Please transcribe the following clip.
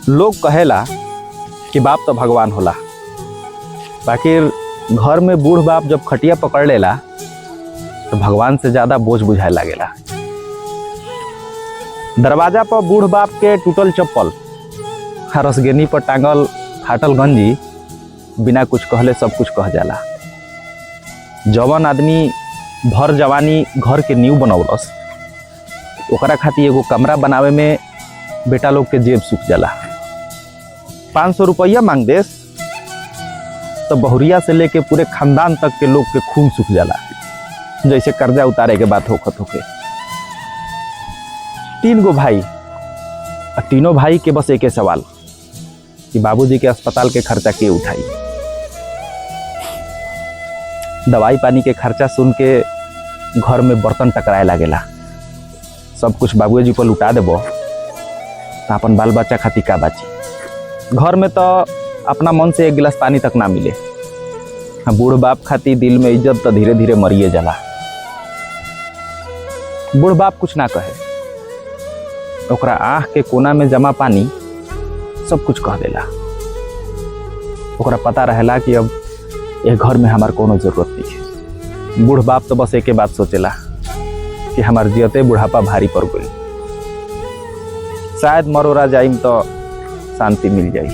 लोग कहेला कि बाप तो भगवान होला, बाकी घर में बूढ़ बाप जब खटिया पकड़ लेला तो भगवान से ज्यादा बोझ बुझाए लागेला। दरवाजा पर बूढ़ बाप के टूटल चप्पल, रसगेनी पर टांगल फाटल गंजी बिना कुछ कहले सब कुछ कह जाला। जवान आदमी भर जवानी घर के नींव बनौलस, ओकरा खातिर एगो कमरा बनावे में बेटा लोग के जेब सूख जाला। 500 रुपया मांग देस तो बहुरिया से लेके पूरे खानदान तक के लोग के खून सूख जाला, जैसे कर्जा उतारे के बात होखत होके। 3 गो भाई, तीनों भाई के बस एक सवाल कि बाबूजी के अस्पताल के खर्चा के उठाई। दवाई पानी के खर्चा सुन के घर में बर्तन टकराए लागेला। सब कुछ बाबूजी पर लुटा देबो तो अपन बाल बच्चा खातिर का बाची। घर में तो अपना मन से एक गिलास पानी तक ना मिले। बूढ़ बाप खातिर दिल में इज्जत तो धीरे धीरे मरिए जाला। बूढ़ बाप कुछ ना कहे, ओकरा आँख के कोना में जमा पानी सब कुछ कह देला। ओकरा पता रहेला कि अब एक घर में हमार कोनो जरूरत नहीं है। बूढ़ बाप तो बस एक बात सोचेला कि हमार जियते बुढ़ापा भारी पड़ गई, शायद मरोरा जाइम तो शांति मिल जाई।